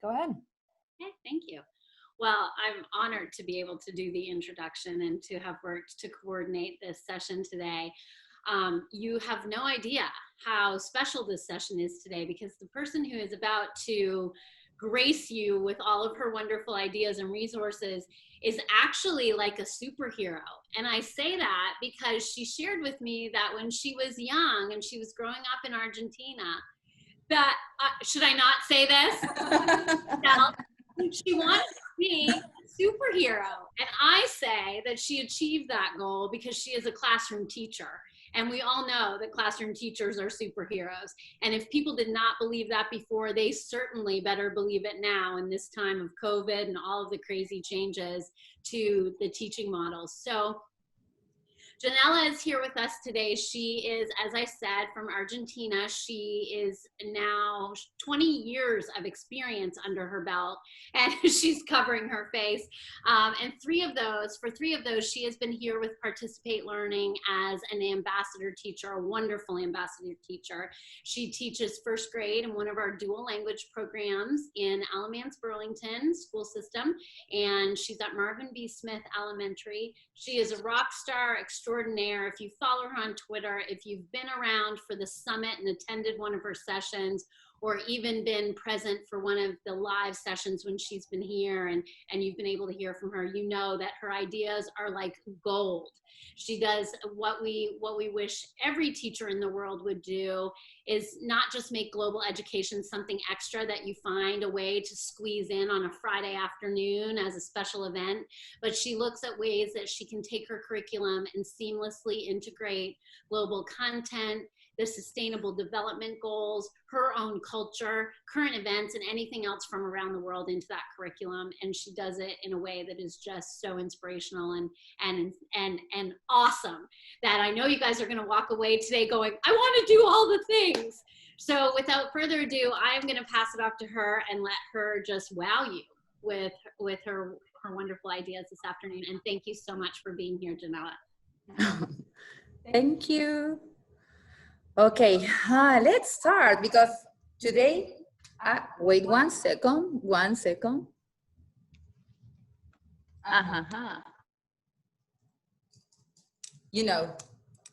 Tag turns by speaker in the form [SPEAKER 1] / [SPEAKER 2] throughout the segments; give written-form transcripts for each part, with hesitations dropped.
[SPEAKER 1] Go ahead.
[SPEAKER 2] Okay, thank you. Well, I'm honored to be able to do the introduction and to have worked to coordinate this session today. You have no idea how special this session is today, because the person who is about to grace you with all of her wonderful ideas and resources is actually like a superhero. And I say that because she shared with me that when she was young and she was growing up in Argentina, that, should I not say this? No. She wanted to be a superhero. And I say that she achieved that goal because she is a classroom teacher. And we all know that classroom teachers are superheroes. And if people did not believe that before, they certainly better believe it now in this time of COVID and all of the crazy changes to the teaching models. So Yanela is here with us today. She is, as I said, from Argentina. She is now 20 years of experience under her belt, and she's covering her face. And for three of those, she has been here with Participate Learning as an ambassador teacher, a wonderful ambassador teacher. She teaches first grade in one of our dual language programs in Alamance-Burlington school system, and she's at Marvin B. Smith Elementary. She is a rock star extraordinaire. If you follow her on Twitter, if you've been around for the summit and attended one of her sessions, or even been present for one of the live sessions when she's been here and you've been able to hear from her, you know that her ideas are like gold. She does what we wish every teacher in the world would do, is not just make global education something extra that you find a way to squeeze in on a Friday afternoon as a special event, but she looks at ways that she can take her curriculum and seamlessly integrate global content, the sustainable development goals, her own culture, current events, and anything else from around the world into that curriculum. And she does it in a way that is just so inspirational and awesome that I know you guys are gonna walk away today going, I wanna do all the things. So without further ado, I'm gonna pass it off to her and let her just wow you with her wonderful ideas this afternoon. And thank you so much for being here, Yanela.
[SPEAKER 3] Thank you. Okay, let's start, because today, wait one second. You know,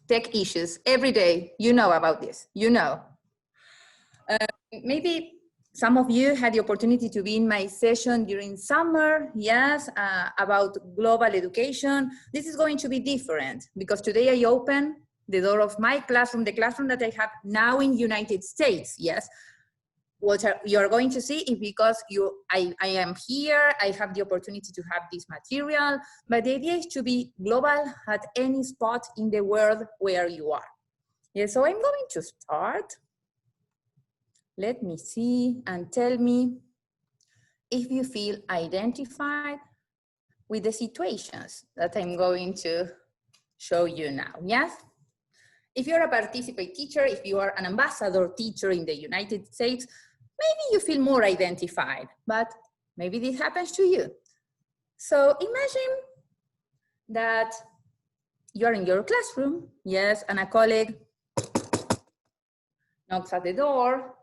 [SPEAKER 3] tech issues every day, you know about this, you know. Maybe some of you had the opportunity to be in my session during summer, yes, about global education. This is going to be different, because today I open the door of my classroom, the classroom that I have now in United States, yes. What you're going to see is because I am here, I have the opportunity to have this material, but the idea is to be global at any spot in the world where you are. Yeah, so I'm going to start. Let me see, and tell me if you feel identified with the situations that I'm going to show you now, yes? If you're a participate teacher, if you are an ambassador teacher in the United States, maybe you feel more identified, but maybe this happens to you. So imagine that you're in your classroom, yes, and a colleague knocks at the door.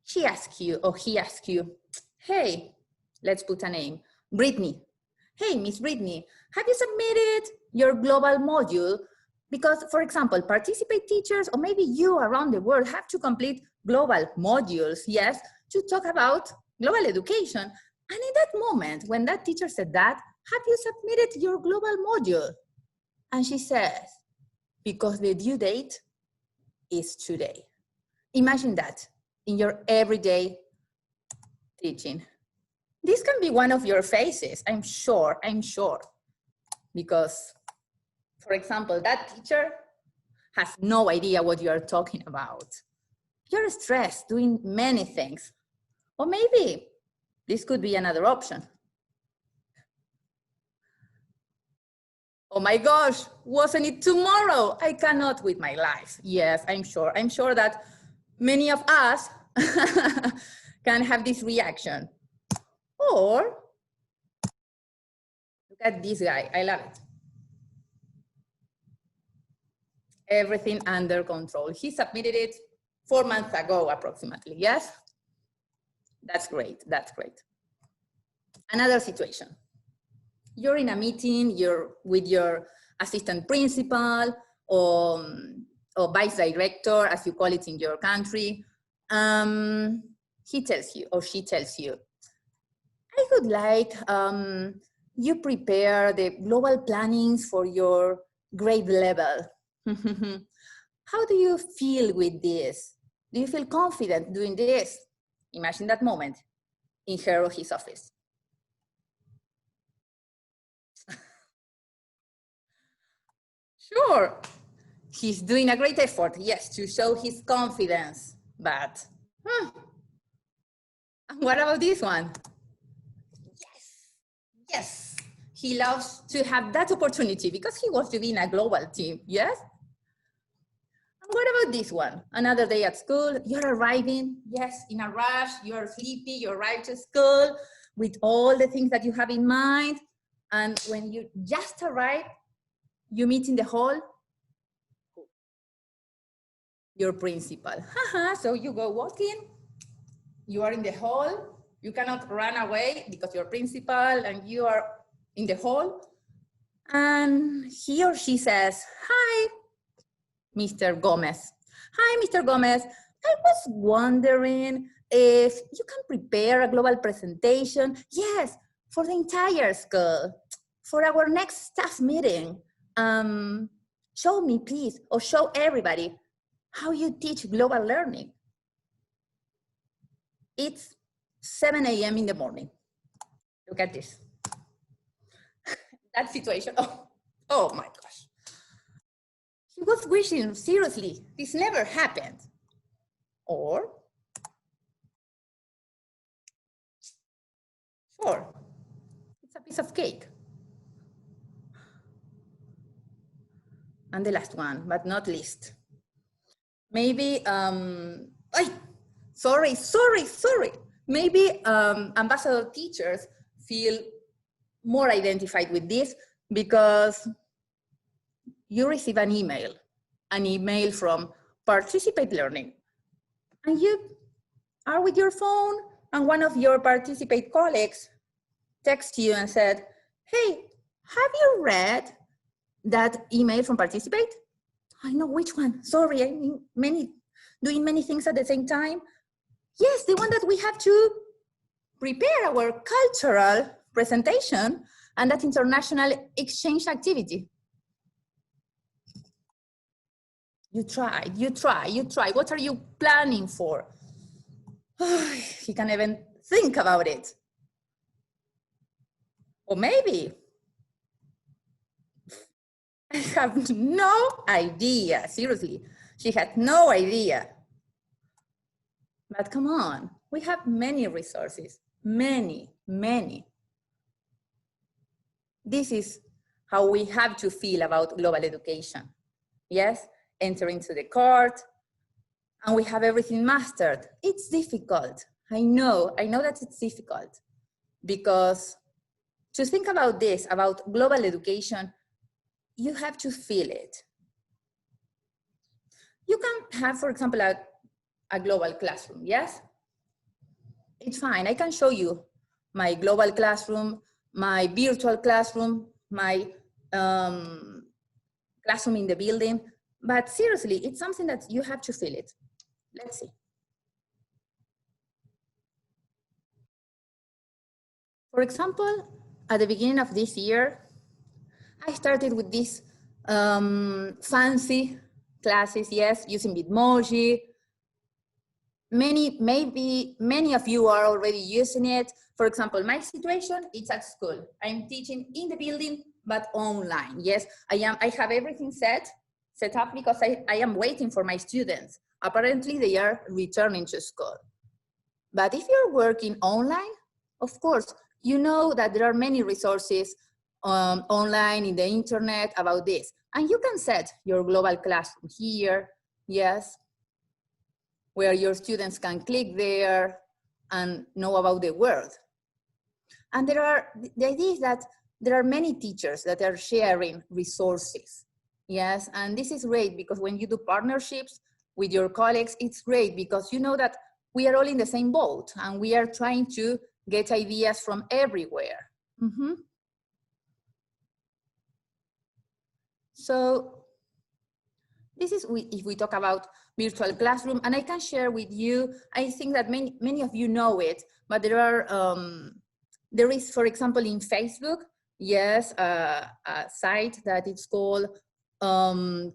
[SPEAKER 3] She asks you, or he asks you, hey, let's put a name, Brittany. Hey, Miss Brittany, have you submitted your global module? Because, for example, participate teachers, or maybe you around the world, have to complete global modules, yes, to talk about global education. And in that moment, when that teacher said that, have you submitted your global module? And she says, because the due date is today. Imagine that in your everyday teaching. This can be one of your faces, I'm sure, because, for example, that teacher has no idea what you are talking about. You're stressed doing many things. Or maybe this could be another option. Oh my gosh, wasn't it tomorrow? I cannot with my life. Yes, I'm sure that many of us can have this reaction. Or, look at this guy, I love it. Everything under control. He submitted it 4 months ago, approximately, yes? That's great, that's great. Another situation. You're in a meeting, you're with your assistant principal or vice director, as you call it in your country. He tells you or she tells you, I would like you prepare the global plannings for your grade level. How do you feel with this? Do you feel confident doing this? Imagine that moment in her or his office. Sure, he's doing a great effort, yes, to show his confidence, but what about this one? Yes, he loves to have that opportunity because he wants to be in a global team, yes? And what about this one? Another day at school, you're arriving, yes, in a rush, you're sleepy, you arrive to school with all the things that you have in mind, and when you just arrive, you meet in the hall your principal. So you go walking, you are in the hall, you cannot run away because you're principal and you are in the hall. And he or she says, hi, Mr. Gomez. Hi, Mr. Gomez. I was wondering if you can prepare a global presentation. Yes, for the entire school, for our next staff meeting. Show me, please, or show everybody how you teach global learning. It's 7 a.m. in the morning. Look at this. That situation, oh my gosh. He was wishing, seriously, this never happened. Or, sure, it's a piece of cake. And the last one, but not least. Maybe, sorry. Maybe ambassador teachers feel more identified with this because you receive an email from Participate Learning, and you are with your phone and one of your Participate colleagues texts you and said, hey, have you read that email from Participate? I know which one, sorry, I mean doing many things at the same time. Yes, the one that we have to prepare our cultural presentation and that international exchange activity. You try. What are you planning for? You can't even think about it. Or maybe, I have no idea, seriously. She had no idea. But come on, we have many resources, many. This is how we have to feel about global education. Yes, enter into the court, and we have everything mastered. It's difficult. I know that it's difficult because to think about this, about global education, you have to feel it. You can have, for example, a global classroom, yes? It's fine, I can show you my global classroom, my virtual classroom, my classroom in the building, but seriously, it's something that you have to feel it. Let's see. For example, at the beginning of this year, I started with these fancy classes, yes, using Bitmoji. Maybe many of you are already using it. For example, my situation, it's at school. I'm teaching in the building, but online, yes. I have everything set up because I am waiting for my students. Apparently, they are returning to school. But if you're working online, of course, you know that there are many resources online in the internet about this. And you can set your global classroom here, yes, where your students can click there and know about the world. And the idea is that there are many teachers that are sharing resources, yes, and this is great because when you do partnerships with your colleagues, it's great because you know that we are all in the same boat and we are trying to get ideas from everywhere. So this is if we talk about virtual classroom, and I can share with you, I think that many of you know it, but there is, for example, in Facebook, yes, a site that is called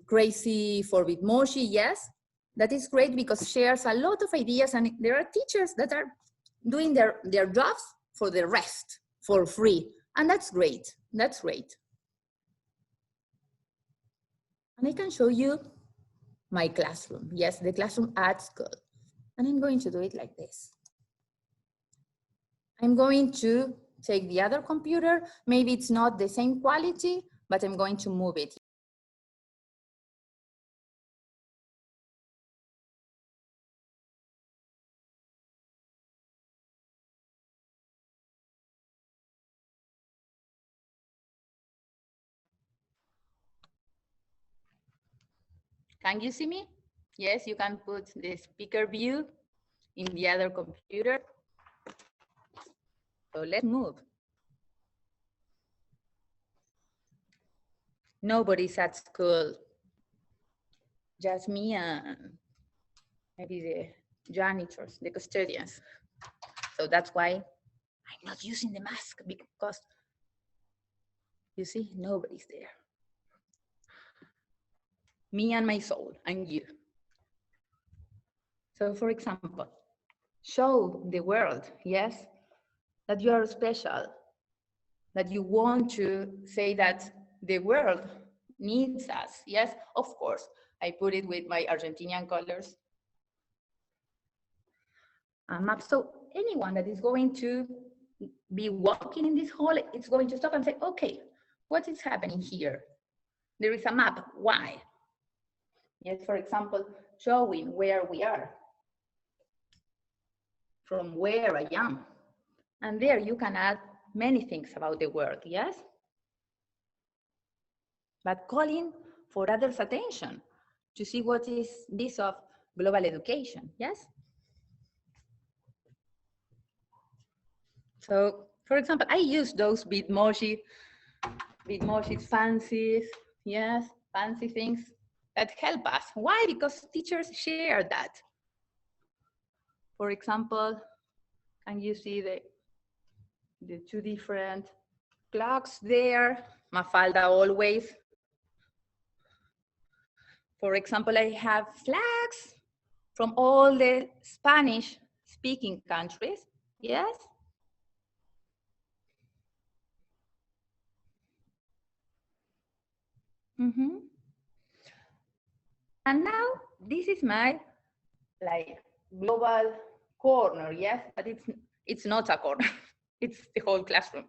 [SPEAKER 3] Crazy for Bitmoji, yes. That is great because shares a lot of ideas, and there are teachers that are doing their jobs for the rest, for free. And that's great, that's great. And I can show you my classroom. Yes, the classroom at school. And I'm going to do it like this. I'm going to take the other computer. Maybe it's not the same quality, but I'm going to move it. Can you see me? Yes, you can put the speaker view in the other computer. So let's move. Nobody's at school. Just me and maybe the janitors, the custodians. So that's why I'm not using the mask, because you see, nobody's there. Me and my soul, and you. So for example, show the world, yes, that you are special, that you want to say that the world needs us, yes, of course. I put it with my Argentinian colors. Map. So anyone that is going to be walking in this hall, it's going to stop and say, okay, what is happening here? There is a map, why? Yes, for example, showing where we are, from where I am. And there you can add many things about the world, yes? But calling for others' attention to see what is this of global education, yes? So, for example, I use those Bitmojis fancies, yes, fancy things that help us. Why? Because teachers share that. For example, can you see the two different clocks there? Mafalda always. For example, I have flags from all the Spanish-speaking countries, yes? And now this is my global corner, yes? But it's not a corner, it's the whole classroom.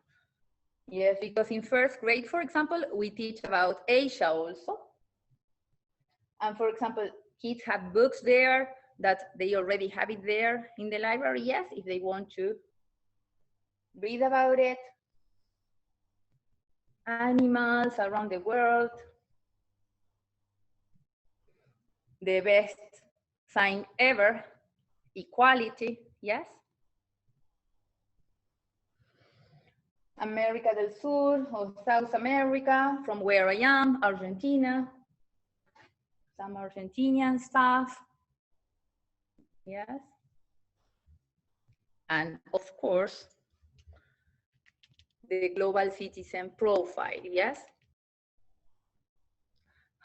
[SPEAKER 3] Yes, because in first grade, for example, we teach about Asia also. And for example, kids have books there that they already have it there in the library, yes, if they want to read about it. Animals around the world. The best sign ever, equality, yes? America del Sur or South America, from where I am, Argentina. Some Argentinian stuff, yes? And of course, the global citizen profile, yes?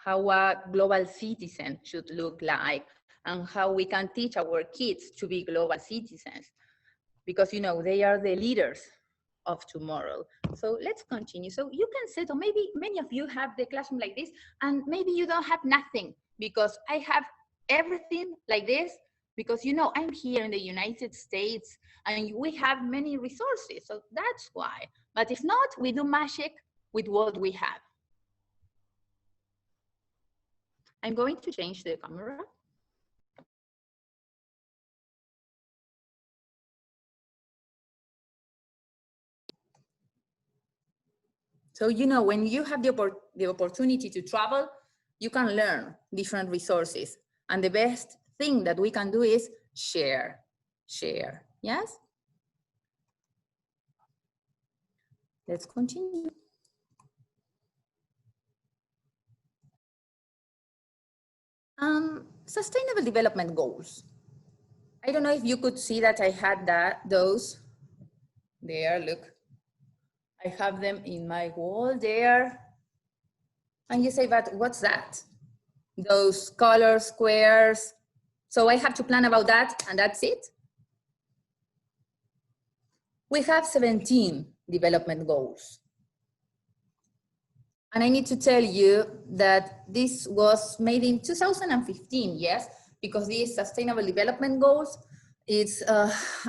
[SPEAKER 3] How a global citizen should look like and how we can teach our kids to be global citizens, because you know, they are the leaders of tomorrow. So let's continue. So you can say, or maybe many of you have the classroom like this, and maybe you don't have nothing, because I have everything like this, because you know, I'm here in the United States and we have many resources, so that's why. But if not, we do magic with what we have. I'm going to change the camera. So, you know, when you have the opportunity to travel, you can learn different resources. And the best thing that we can do is share. share. Yes? Let's continue. Sustainable development goals. I don't know if you could see that I had those there, look. I have them in my wall there. And you say, but what's that? Those color squares. So I have to plan about that, and that's it. We have 17 development goals. And I need to tell you that this was made in 2015, yes, because these sustainable development goals, it's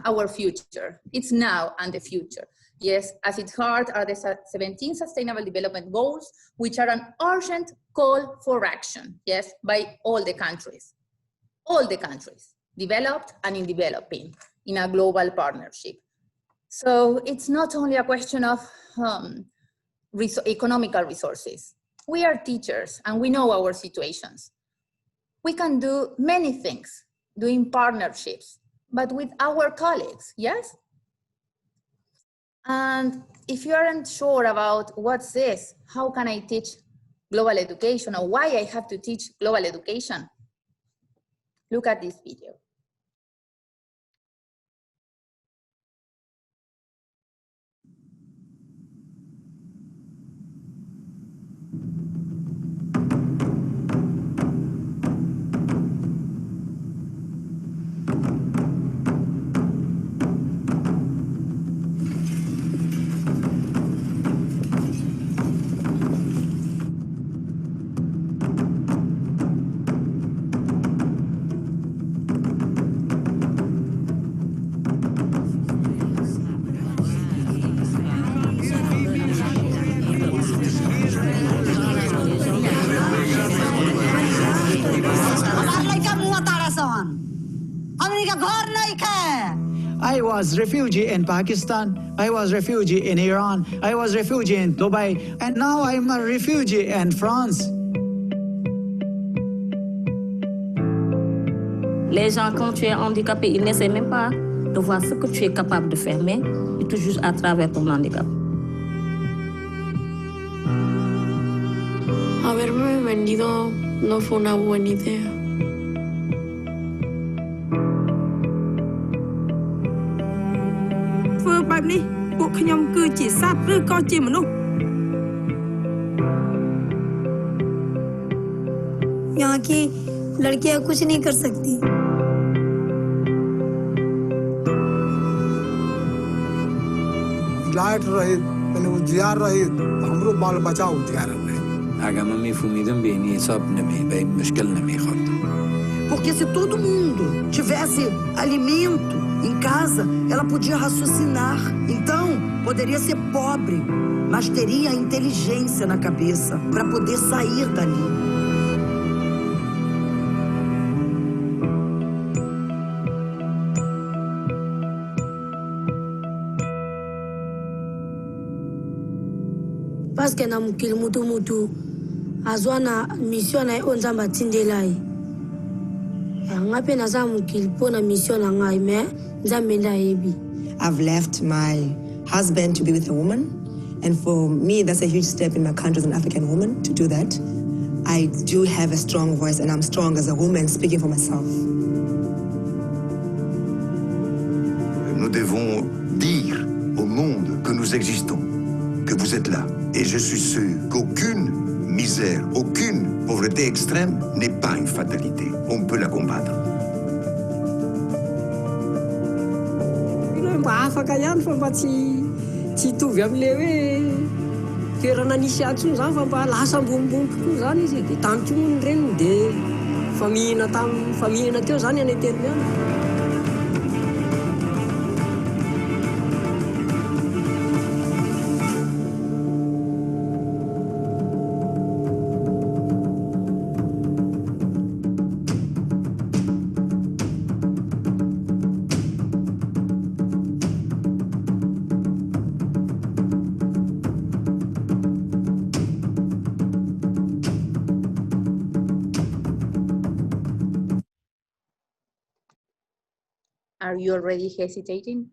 [SPEAKER 3] our future. It's now and the future. Yes, at its heart are the 17 sustainable development goals, which are an urgent call for action, yes, by all the countries, developed and in developing, in a global partnership. So it's not only a question of economical resources. We are teachers and we know our situations. We can do many things doing partnerships, but with our colleagues, yes? And if you aren't sure about what's this, how can I teach global education or why I have to teach global education? Look at this video.
[SPEAKER 1] I was refugee in Pakistan, I was refugee in Iran, I was refugee in Dubai, and now I'm a refugee in France.
[SPEAKER 4] Les gens, quand tu es handicapé, ils n'essaient même pas de voir ce que tu es capable de faire, mais ils te jugent à travers ton handicap.
[SPEAKER 5] Haberme vendido no fue una buena idea.
[SPEAKER 6] यहाँ की लड़कियां कुछ नहीं कर सकती।
[SPEAKER 7] Light रहित यानी उजियार रहित हमरो बाल बचाव उजियार रहे.
[SPEAKER 8] Agama mifumidam beni sab nami bem mushkil nami khad.
[SPEAKER 9] Porque se todo mundo tivesse alimento em casa, ela podia raciocinar. Então, poderia ser pobre, mas teria inteligência na cabeça para poder sair dali.
[SPEAKER 6] Parce que na mukil mutu azwana mission na onzamba tindelai. Ngape na za mukil pona mission na ngai me nzamenda ebi.
[SPEAKER 10] I've left my husband to be with a woman, and for me that's a huge step in my country as an African woman to do that. I do have a strong voice and I'm strong as a woman speaking for myself.
[SPEAKER 11] Nous devons dire au monde que nous existons, que vous êtes là. Et je suis sûr qu'aucune misère, aucune pauvreté extrême n'est pas une fatalité. On peut la combattre.
[SPEAKER 5] Afaka ihany fa mba tsy hitovy amin'le hoe toerana nisy atsony zany fa mba lasa ambonimbony kokoa zany izy dia tany koa moa ny reniny dia famihina teo zany any Etermiana.
[SPEAKER 3] Are you already hesitating?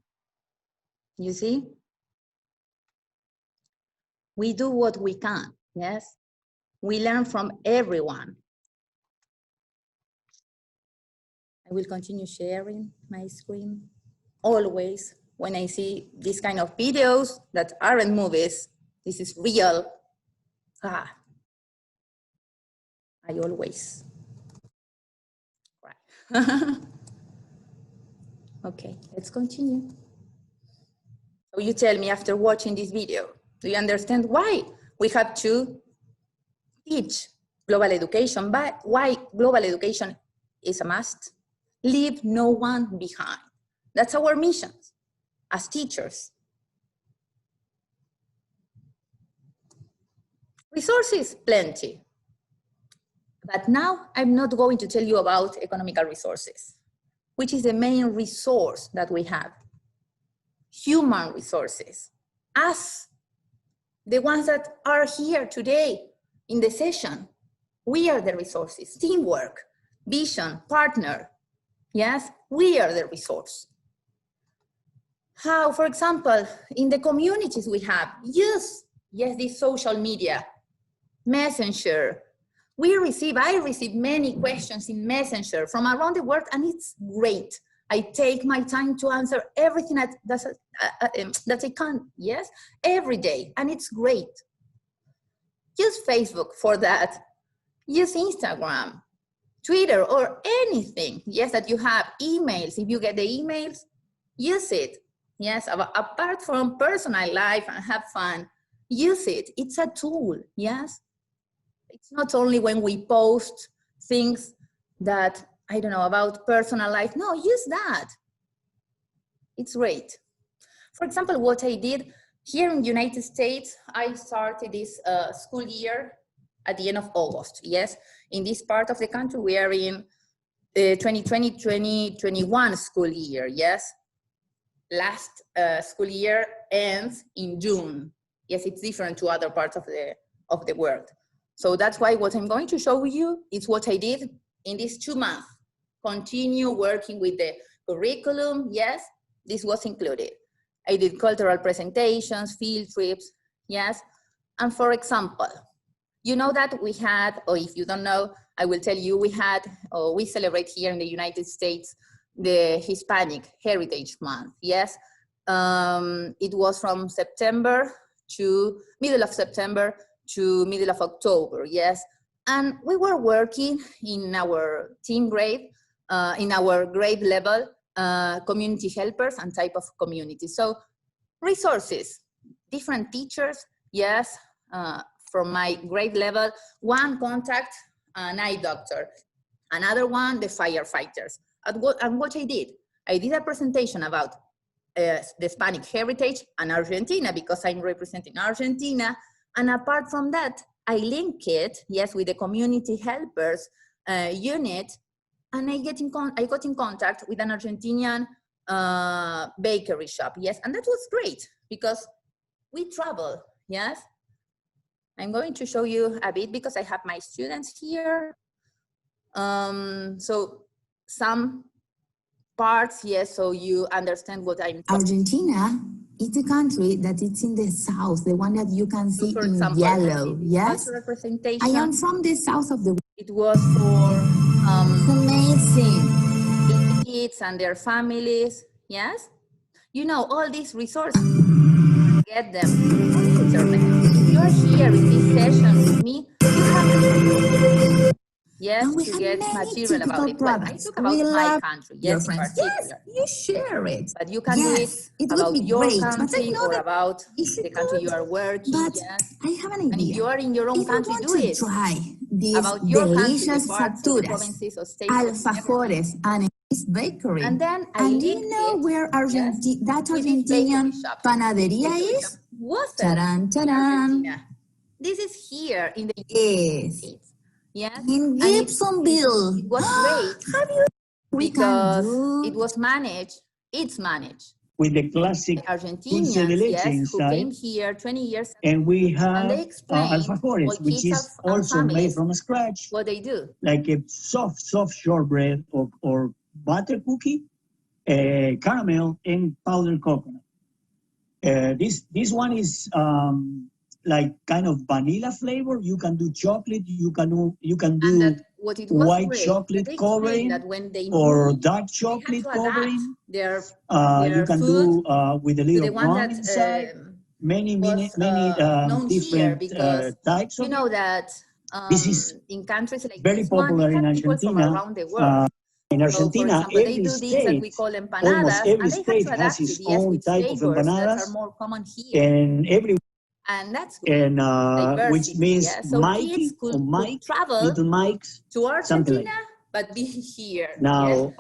[SPEAKER 3] You see? We do what we can, yes? We learn from everyone. I will continue sharing my screen. Always, when I see this kind of videos that aren't movies, this is real, I always cry. Okay, let's continue. So you tell me after watching this video, do you understand why we have to teach global education, but why global education is a must? Leave no one behind. That's our mission as teachers. Resources, plenty. But now I'm not going to tell you about economical resources, which is the main resource that we have. Human resources. Us, the ones that are here today in the session, we are the resources. Teamwork, vision, partner. Yes, we are the resource. How, for example, in the communities we have, yes, this social media, Messenger. I receive many questions in Messenger from around the world, and it's great. I take my time to answer everything that I can, yes, every day, and it's great. Use Facebook for that. Use Instagram, Twitter, or anything, yes, that you have. Emails, if you get the emails, use it. Yes, apart from personal life and have fun, use it. It's a tool, yes? It's not only when we post things that, I don't know, about personal life. No, use that. It's great. For example, what I did here in the United States, I started this school year at the end of August, yes? In this part of the country, we are in 2020-2021 school year, yes? Last school year ends in June. Yes, it's different to other parts of the world. So that's why what I'm going to show you is what I did in these 2 months. Continue working with the curriculum, yes, this was included. I did cultural presentations, field trips, yes. And for example, you know that we had, or if you don't know, I will tell you, we celebrate here in the United States the Hispanic Heritage Month, yes? It was from September to middle of September to middle of October, yes? And we were working in our team grade, in our grade level, community helpers and type of community. So resources, different teachers, yes, from my grade level, one contact an eye doctor, another one, the firefighters. And what I did a presentation about the Hispanic heritage and Argentina, because I'm representing Argentina. And apart from that, I link it, yes, with the community helpers unit, and I got in contact with an Argentinian bakery shop, yes, and that was great because we travel, yes. I'm going to show you a bit because I have my students here. So some parts, yes, so you understand what I'm talking.
[SPEAKER 12] Argentina, it's a country that it's in the south, the one that you can see
[SPEAKER 3] for
[SPEAKER 12] in
[SPEAKER 3] example,
[SPEAKER 12] yellow, yes? I am from the south of the world.
[SPEAKER 3] It was for
[SPEAKER 12] it's amazing.
[SPEAKER 3] Kids and their families, yes? You know, all these resources, get them on the internet. If you're here in this session with me, you have yes, to get material about it. Well, I talk about my country, yes, in particular.
[SPEAKER 12] Yes, you share it.
[SPEAKER 3] But you can do it about your country or about the country you are working.
[SPEAKER 12] But
[SPEAKER 3] yes.
[SPEAKER 12] I have an idea.
[SPEAKER 3] And if you are in your own country, do it.
[SPEAKER 12] Try these
[SPEAKER 3] about your
[SPEAKER 12] delicious
[SPEAKER 3] country,
[SPEAKER 12] facturas, alfajores, and this bakery.
[SPEAKER 3] And then
[SPEAKER 12] and do you know where that Argentinian panaderia is?
[SPEAKER 3] Taran, taran. This is here in the
[SPEAKER 12] United
[SPEAKER 3] States. Yes.
[SPEAKER 12] In Gibsonville.
[SPEAKER 3] It was great because it was managed, it's managed.
[SPEAKER 1] With the classic
[SPEAKER 3] Argentinians, yes, who came here 20 years ago.
[SPEAKER 1] And we have
[SPEAKER 3] alfajores,
[SPEAKER 1] which is also made from scratch.
[SPEAKER 3] What they do.
[SPEAKER 1] Like a soft shortbread or butter cookie caramel and powdered coconut. This one is like kind of vanilla flavor. You can do chocolate. You can do white chocolate covering or dark chocolate covering. You can do with a little rum inside. Many different types of.
[SPEAKER 3] You know that
[SPEAKER 1] this is
[SPEAKER 3] in countries like
[SPEAKER 1] very
[SPEAKER 3] this one,
[SPEAKER 1] popular
[SPEAKER 3] you
[SPEAKER 1] in
[SPEAKER 3] have people from
[SPEAKER 1] Argentina.
[SPEAKER 3] around the world.
[SPEAKER 1] In Argentina,
[SPEAKER 3] so, for example, they
[SPEAKER 1] every
[SPEAKER 3] do things that we
[SPEAKER 1] state,
[SPEAKER 3] call
[SPEAKER 1] almost
[SPEAKER 3] empanadas,
[SPEAKER 1] every
[SPEAKER 3] and they have
[SPEAKER 1] state
[SPEAKER 3] to
[SPEAKER 1] has
[SPEAKER 3] adapt to
[SPEAKER 1] its
[SPEAKER 3] this
[SPEAKER 1] own
[SPEAKER 3] with
[SPEAKER 1] type of
[SPEAKER 3] flavors that
[SPEAKER 1] empanadas,
[SPEAKER 3] are more common here.
[SPEAKER 1] and
[SPEAKER 3] that's good.
[SPEAKER 1] and which means
[SPEAKER 3] yeah? So
[SPEAKER 1] Mikey
[SPEAKER 3] kids
[SPEAKER 1] or Mike,
[SPEAKER 3] travel
[SPEAKER 1] little Mikes,
[SPEAKER 3] to Argentina,
[SPEAKER 1] something like that.
[SPEAKER 3] but be here
[SPEAKER 1] Now,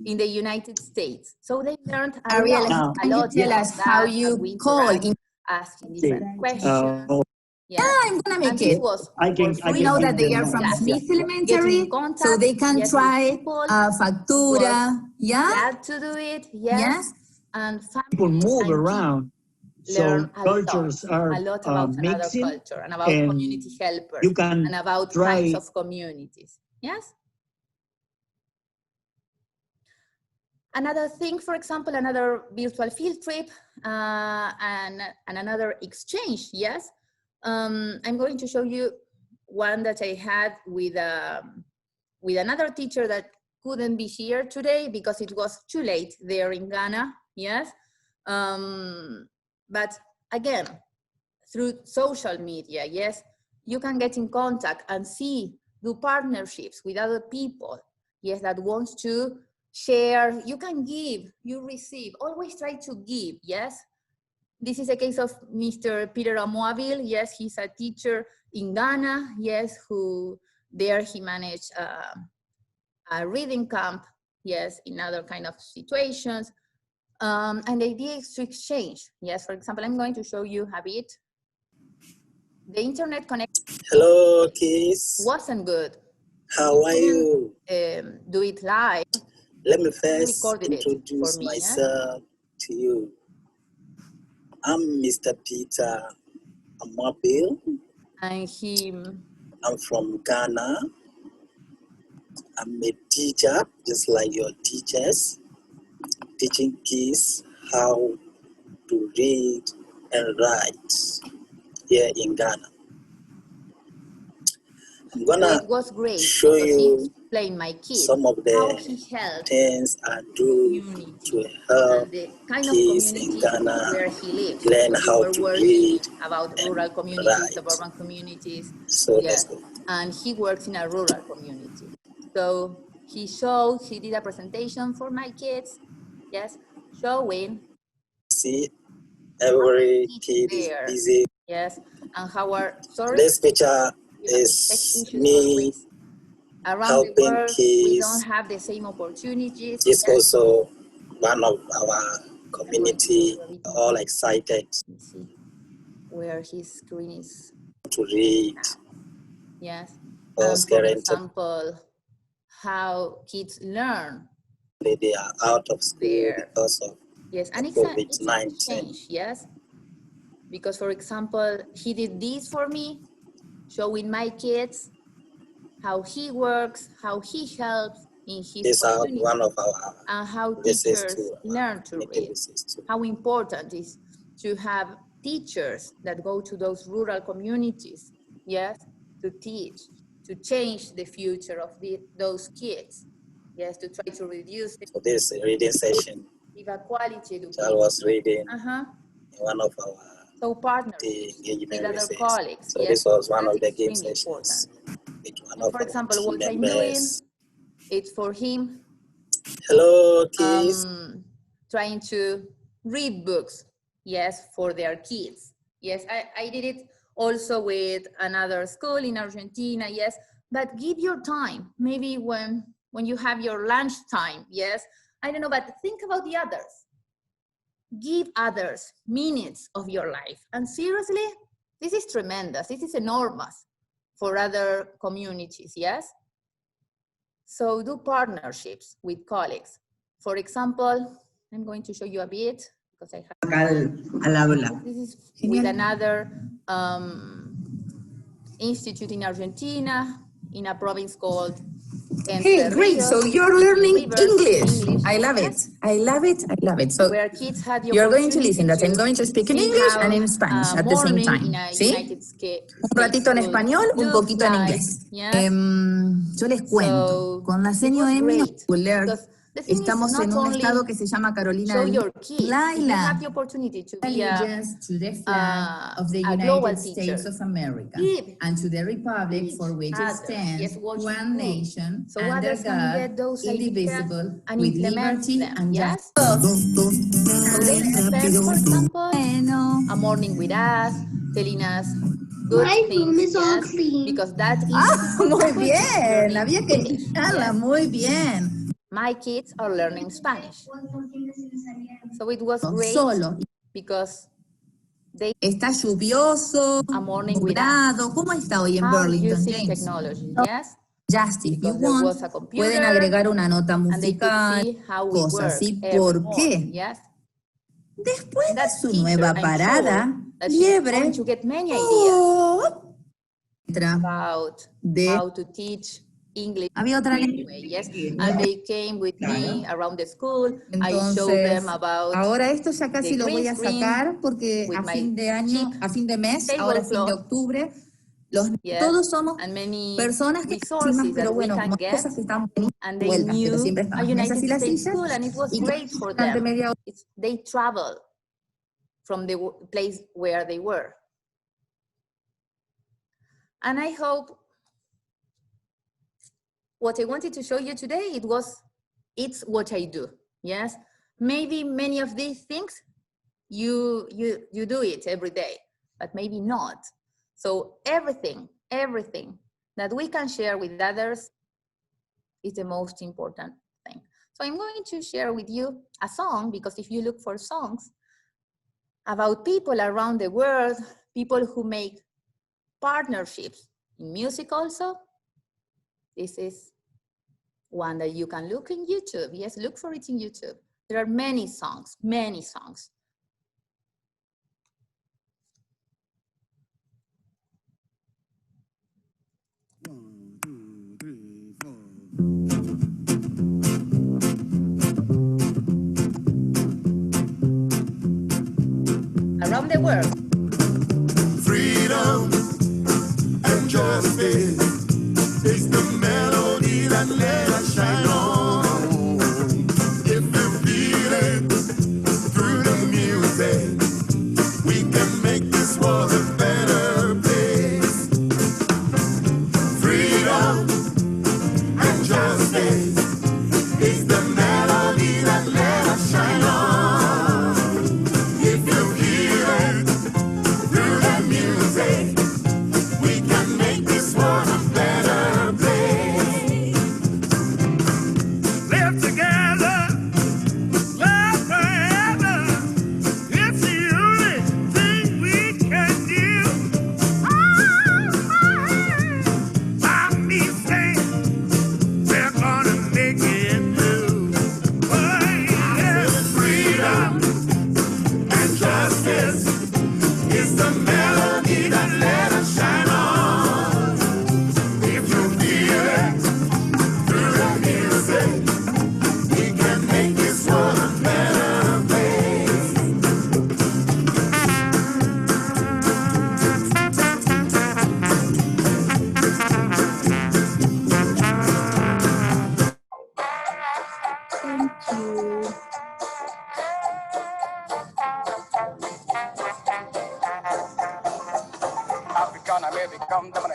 [SPEAKER 3] in the United States. So they learned a
[SPEAKER 12] Ariel,
[SPEAKER 3] lot.
[SPEAKER 12] can you tell us how you call in
[SPEAKER 3] asking different questions.
[SPEAKER 12] I'm gonna make it. We know that they are from Smith Elementary, so they can try factura. Yeah.
[SPEAKER 3] Glad to do it.
[SPEAKER 12] Yes.
[SPEAKER 3] And
[SPEAKER 1] people move around, so cultures are
[SPEAKER 3] a lot about
[SPEAKER 1] mixing,
[SPEAKER 3] another culture and about
[SPEAKER 1] and
[SPEAKER 3] community helpers
[SPEAKER 1] you can
[SPEAKER 3] and about
[SPEAKER 1] try
[SPEAKER 3] kinds of communities. Yes. Another thing, for example, another virtual field trip and another exchange. Yes. I'm going to show you one that I had with another teacher that couldn't be here today because it was too late there in Ghana. Yes. But again, through social media, yes, you can get in contact and do partnerships with other people, yes, that wants to share. You can give, you receive, always try to give, yes. This is a case of Mr. Peter Amoaville. Yes, he's a teacher in Ghana, yes, who there he managed a reading camp, yes, in other kind of situations. And the idea is to exchange. Yes, for example, I'm going to show you a bit. The internet connection
[SPEAKER 13] Hello, kids.
[SPEAKER 3] Wasn't good.
[SPEAKER 13] How are you?
[SPEAKER 3] Do it live.
[SPEAKER 13] Let me first introduce myself to you. I'm Mr. Peter Amabil.
[SPEAKER 3] And him.
[SPEAKER 13] I'm from Ghana. I'm a teacher, just like your teachers, teaching kids how to read and write here in Ghana. I'm gonna show you some of the things I do to help kids in Ghana learn how to read
[SPEAKER 3] about
[SPEAKER 13] and
[SPEAKER 3] rural communities,
[SPEAKER 13] write.
[SPEAKER 3] suburban communities.
[SPEAKER 13] So let's go.
[SPEAKER 3] And he works in a rural community. So he did a presentation for my kids, yes, showing.
[SPEAKER 13] See, every kid is busy.
[SPEAKER 3] Yes, and how
[SPEAKER 13] this picture is me
[SPEAKER 3] around the world,
[SPEAKER 13] kids.
[SPEAKER 3] we don't have the same opportunities.
[SPEAKER 13] It's also one of our community, all excited.
[SPEAKER 3] Let's see where his screen is.
[SPEAKER 13] To read.
[SPEAKER 3] Yes. For example, how kids learn.
[SPEAKER 13] They are out of school because of
[SPEAKER 3] and
[SPEAKER 13] COVID-19.
[SPEAKER 3] Yes. Because, for example, he did this for me, showing my kids how he works, how he helps in his community,
[SPEAKER 13] one of our
[SPEAKER 3] and how teachers learn to read. How important it is to have teachers that go to those rural communities, yes, to teach, to change the future of those kids, yes, to try to reduce the
[SPEAKER 13] this reading session.
[SPEAKER 3] Give a quality education.
[SPEAKER 13] I was reading in one of our
[SPEAKER 3] partners with other colleagues.
[SPEAKER 13] So this was one of the game
[SPEAKER 3] sessions.
[SPEAKER 13] For
[SPEAKER 3] example, what I'm doing, it's for him.
[SPEAKER 13] Hello, kids.
[SPEAKER 3] Trying to read books, yes, for their kids. Yes, I did it also with another school in Argentina, yes, but give your time. Maybe when you have your lunch time, yes, I don't know, but think about the others. Give others minutes of your life. And seriously, this is tremendous. This is enormous for other communities, yes? So do partnerships with colleagues. For example, I'm going to show you a bit because I have. This is with another institute in Argentina, in a province called
[SPEAKER 12] Hey, great. So you're learning English. I love it. I love it. I love it. So you're going to listen that I'm going to speak in English and in Spanish at the same time. ¿Sí? Un ratito en español, un poquito en inglés. Yo les cuento, con la seño Emi estamos en un estado que se llama Carolina del Norte. Laila, allegiance to the flag of the United States of America and to the republic for which it stands, one nation, under God, indivisible, with liberty and justice.
[SPEAKER 3] So they spend, for example, a morning with us, telling us good things. My room is all clean. Because that is
[SPEAKER 12] muy bien, había que escucharla, muy bien.
[SPEAKER 3] My kids are learning Spanish. So it was great because they
[SPEAKER 12] está lluvioso, nublado. ¿Cómo está hoy en Burlington, James?
[SPEAKER 3] Technology, yes?
[SPEAKER 12] Just if you want, pueden agregar una nota musical, cosas así. ¿Por qué?
[SPEAKER 3] Yes?
[SPEAKER 12] Después de su nueva parada, Liebre
[SPEAKER 3] about how to teach English.
[SPEAKER 12] Había otra
[SPEAKER 3] yes, and they came with me around the school. I showed them about.
[SPEAKER 12] Ahora esto ya casi lo voy a sacar porque a fin de año, a fin de mes, ahora fin de octubre, todos somos personas que decimos, pero bueno, cosas que están vueltas, pero siempre estamos en mesas y las sillas.
[SPEAKER 3] And it was great for them. They traveled from the place where they were. And I hope what I wanted to show you today, it's what I do, yes? Maybe many of these things, you do it every day, but maybe not. So everything that we can share with others is the most important thing. So I'm going to share with you a song, because if you look for songs about people around the world, people who make partnerships in music also, this is one that you can look in YouTube. Yes, look for it in YouTube. There are many songs, many songs. Around the world.
[SPEAKER 14] Freedom and justice is the melody that let us shine on. If you feel it through the music, we can make this world a better place. Freedom and justice is the melody that let us shine on. If you feel it through the music, we can make this world a better place. Live together, love forever. It's the only thing we can do. By me saying we're gonna make it through. Oh, yeah. Freedom and justice is the melody that let us shine on. If you feel it through the music, we can make this world a better place.
[SPEAKER 3] Thank you.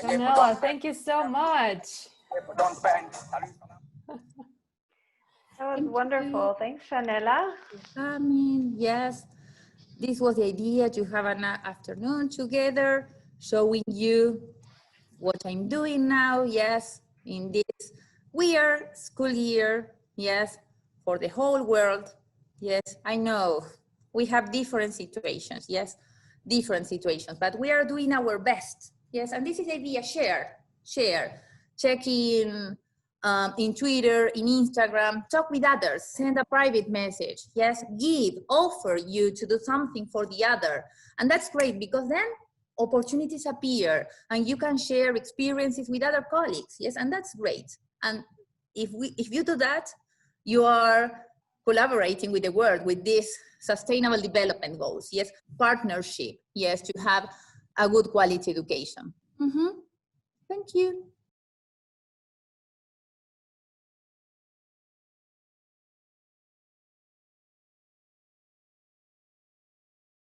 [SPEAKER 15] Yanela, thank you so much.
[SPEAKER 16] That was wonderful. Thanks, Yanela.
[SPEAKER 3] Yes, this was the idea, to have an afternoon together, showing you what I'm doing now, yes, in this weird school year, yes, for the whole world. Yes, I know we have different situations, yes, different situations, but we are doing our best, yes, and this is the idea, share, check in Twitter, in Instagram, talk with others, send a private message, yes, give, offer you to do something for the other, and that's great, because then opportunities appear, and you can share experiences with other colleagues, yes, and that's great, and if you do that, you are collaborating with the world with these sustainable development goals. Yes, partnership. Yes, to have a good quality education. Thank you.